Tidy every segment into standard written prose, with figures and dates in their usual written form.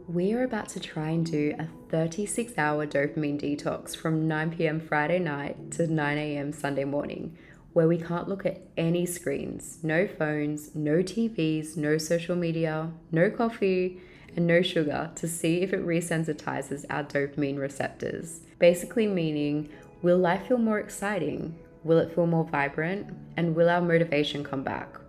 We are about to try and do a 36-hour dopamine detox from 9 p.m. Friday night to 9 a.m. Sunday morning, where we can't look at any screens, no phones, no TVs, no social media, no coffee, and no sugar to see if it resensitizes our dopamine receptors. Basically meaning, will life feel more exciting? Will it feel more vibrant? And will our motivation come back?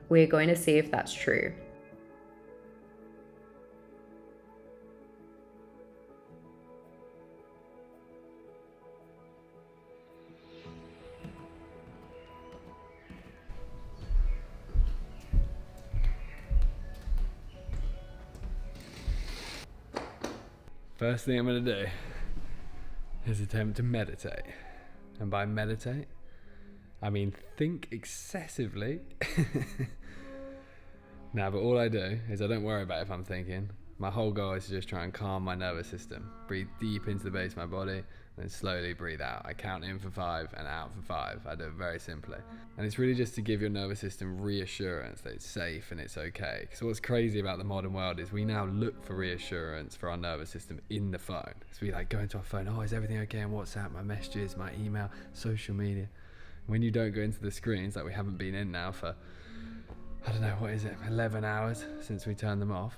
We're going to see if that's true. First thing I'm going to do is attempt to meditate. And by meditate, I mean think excessively. Nah, but all I do is I don't worry about if I'm thinking. My whole goal is to just try and calm my nervous system. Breathe deep into the base of my body, and then slowly breathe out. I count in for 5 and out for 5. I do it very simply. And it's really just to give your nervous system reassurance that it's safe and it's okay. Because what's crazy about the modern world is we now look for reassurance for our nervous system in the phone. So we go into our phone, oh, is everything okay on WhatsApp, my messages, my email, social media. When you don't go into the screens, like we haven't been in now for, I don't know, 11 hours since we turned them off,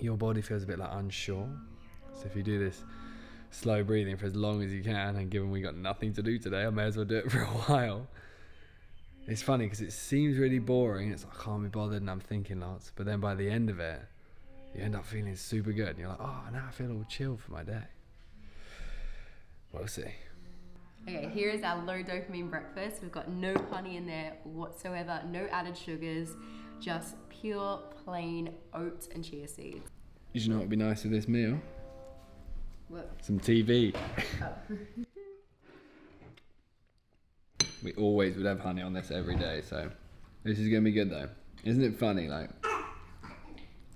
your body feels a bit unsure. So if you do this slow breathing for as long as you can, and given we got nothing to do today, I may as well do it for a while. It's funny because it seems really boring. It's I can't be bothered and I'm thinking lots. But then by the end of it, you end up feeling super good. And you're like, oh, now I feel all chill for my day. We'll see. Okay, here is our low dopamine breakfast. We've got no honey in there whatsoever, no added sugars, just pure, plain oats and chia seeds. You know what would be nice with this meal? What? Some TV. Oh. We always would have honey on this every day, so this is going to be good though. Isn't it funny?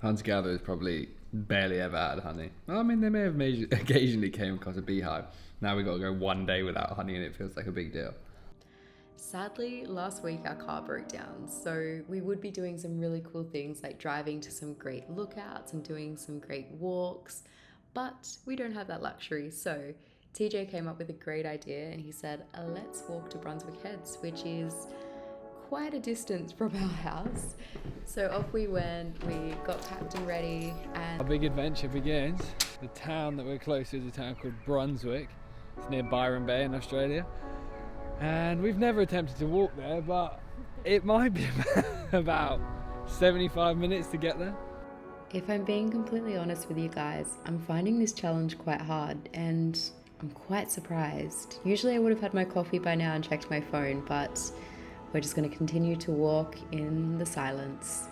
Hunter-gatherers probably barely ever had honey. Well, I mean, they may have occasionally came across a beehive. Now we've got to go one day without honey and it feels like a big deal. Sadly, last week our car broke down, so we would be doing some really cool things like driving to some great lookouts and doing some great walks, but we don't have that luxury. So TJ came up with a great idea and he said, let's walk to Brunswick Heads, which is quite a distance from our house. So off we went, we got packed and ready, and our big adventure begins. The town that we're close to is a town called Brunswick. It's near Byron Bay in Australia. And we've never attempted to walk there, but it might be about 75 minutes to get there. if I'm being completely honest with you guys, I'm finding this challenge quite hard and I'm quite surprised. Usually I would have had my coffee by now and checked my phone, but we're just going to continue to walk in the silence.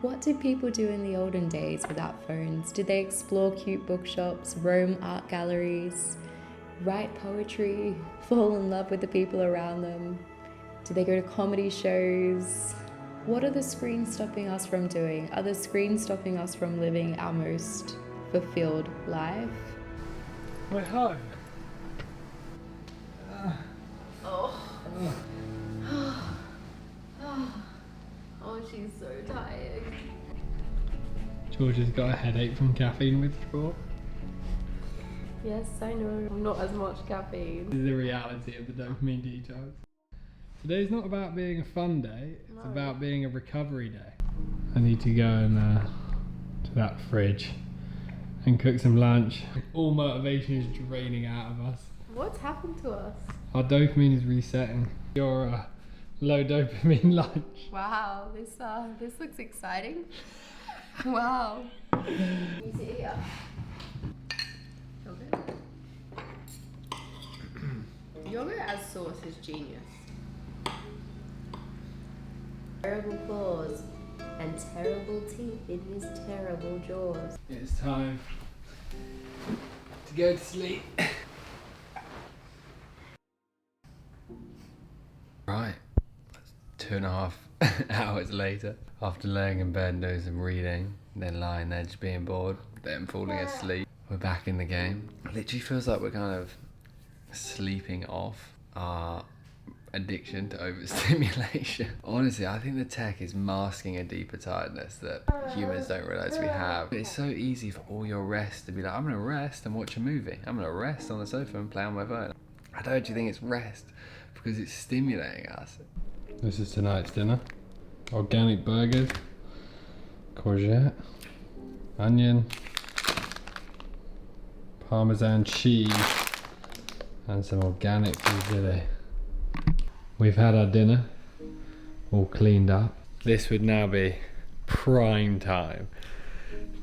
What did people do in the olden days without phones? Did they explore cute bookshops, roam art galleries, write poetry, fall in love with the people around them? Did they go to comedy shows? What are the screens stopping us from doing? Are the screens stopping us from living our most fulfilled life? We're home. Oh, she's so tired. George has got a headache from caffeine withdrawal. Yes, I know. Not as much caffeine. This is the reality of the dopamine detox. Today's not about being a fun day, it's about being a recovery day. I need to go and to that fridge and cook some lunch. All motivation is draining out of us. What's happened to us? Our dopamine is resetting. Your low dopamine lunch. Wow, this looks exciting. Wow. You sit here. Yogurt. Yogurt as sauce is genius. Terrible claws and terrible teeth in his terrible jaws. It's time to go to sleep. Right, 2.5 hours later, after laying in bed doing some reading, then lying there just being bored, then falling asleep, we're back in the game. It literally feels like we're kind of sleeping off our addiction to overstimulation. Honestly, I think the tech is masking a deeper tiredness that humans don't realise we have. It's so easy for all your rest to be like, I'm gonna rest and watch a movie. I'm gonna rest on the sofa and play on my phone. I don't actually think it's rest because it's stimulating us. This is tonight's dinner. Organic burgers, courgette, onion, Parmesan cheese, and some organic fusilli. We've had our dinner, all cleaned up. This would now be prime time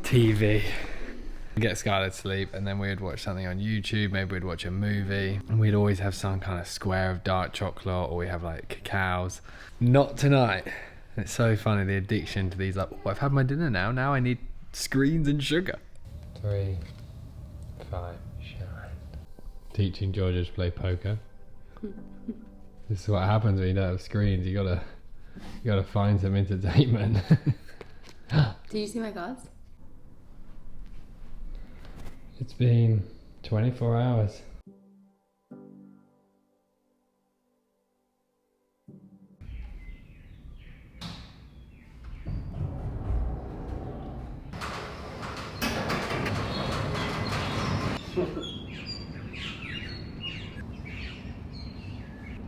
TV. Get Skyla to sleep, and then we'd watch something on YouTube. Maybe we'd watch a movie, and we'd always have some kind of square of dark chocolate, or we have like cacaos. Not tonight. It's so funny, the addiction to these, like, oh, I've had my dinner now I need screens and sugar. 3, 5, shine. Teaching Georgia to play poker. This is what happens when you don't have screens. You gotta find some entertainment. Did you see my cards? It's been 24 hours.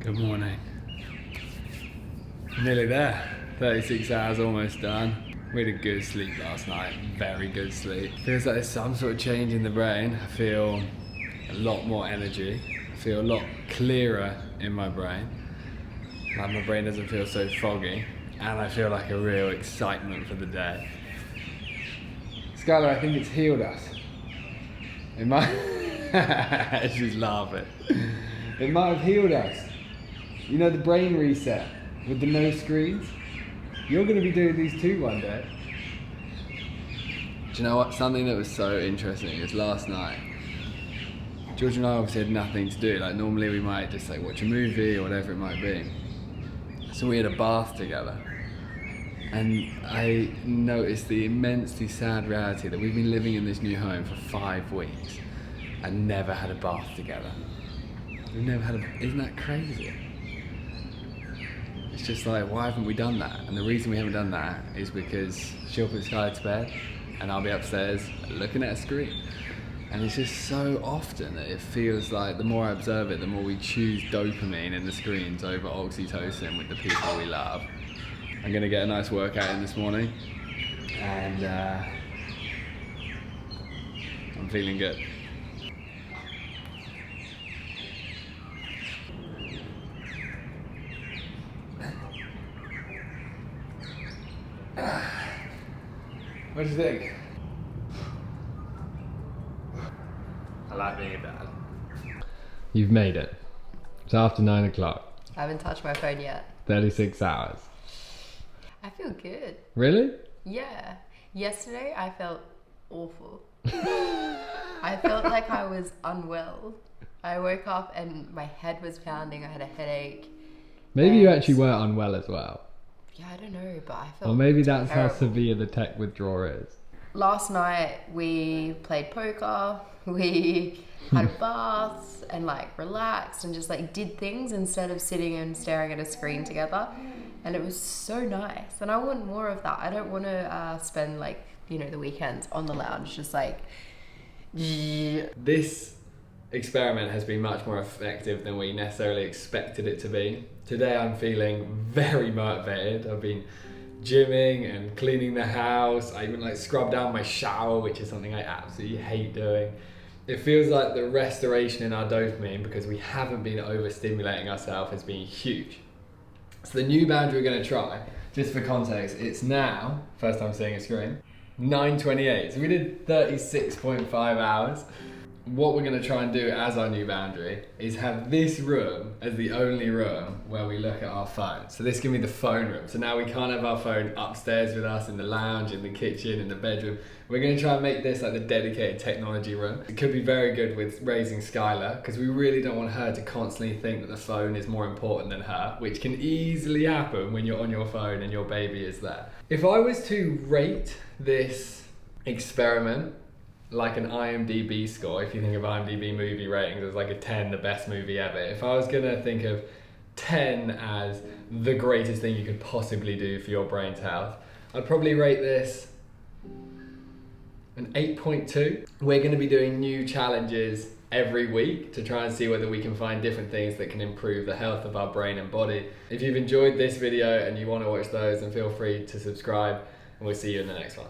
Good morning. Nearly there. 36 hours almost done. We had a good sleep last night. Very good sleep. Feels like there's some sort of change in the brain. I feel a lot more energy. I feel a lot clearer in my brain. Like my brain doesn't feel so foggy. And I feel like a real excitement for the day. Skyla, I think it's healed us. It might... She's laughing. It might have healed us. You know, the brain reset with the no screens? You're going to be doing these too one day. Do you know what? Something that was so interesting is last night, George and I obviously had nothing to do. Like normally we might just like watch a movie or whatever it might be. So we had a bath together. And I noticed the immensely sad reality that we've been living in this new home for 5 weeks and never had a bath together. We've never had isn't that crazy? It's just like, why haven't we done that? And the reason we haven't done that is because she'll put Skyla to bed and I'll be upstairs looking at a screen. And it's just so often that it feels like the more I observe it, the more we choose dopamine in the screens over oxytocin with the people we love. I'm gonna get a nice workout in this morning and I'm feeling good. What do you think? I like being a dad. You've made it. It's after 9 o'clock. I haven't touched my phone yet. 36 hours. I feel good. Really? Yeah. Yesterday I felt awful. I felt like I was unwell. I woke up and my head was pounding. I had a headache. Maybe you actually were unwell as well. Yeah, I don't know, but I felt Or maybe that's terrible. how severe the tech withdrawal is. Last night we played poker, we had a bath and like relaxed and just like did things instead of sitting and staring at a screen together. And it was so nice. And I want more of that. I don't want to spend like, you know, the weekends on the lounge just like... This experiment has been much more effective than we necessarily expected it to be. Today I'm feeling very motivated. I've been gymming and cleaning the house. I even like scrubbed down my shower, which is something I absolutely hate doing. It feels like the restoration in our dopamine, because we haven't been overstimulating ourselves, has been huge. So the new boundary we're going to try, just for context, it's now, first time seeing a screen, 9:28. So we did 36.5 hours. What we're going to try and do as our new boundary is have this room as the only room where we look at our phone. So this can be the phone room. So now we can't have our phone upstairs with us in the lounge, in the kitchen, in the bedroom. We're going to try and make this like the dedicated technology room. It could be very good with raising Skyla, because we really don't want her to constantly think that the phone is more important than her, which can easily happen when you're on your phone and your baby is there. If I was to rate this experiment like an IMDb score, if you think of IMDb movie ratings as like a 10, the best movie ever. If I was gonna think of 10 as the greatest thing you could possibly do for your brain's health, I'd probably rate this an 8.2. We're going to be doing new challenges every week to try and see whether we can find different things that can improve the health of our brain and body. If you've enjoyed this video and you want to watch those, then feel free to subscribe, and we'll see you in the next one.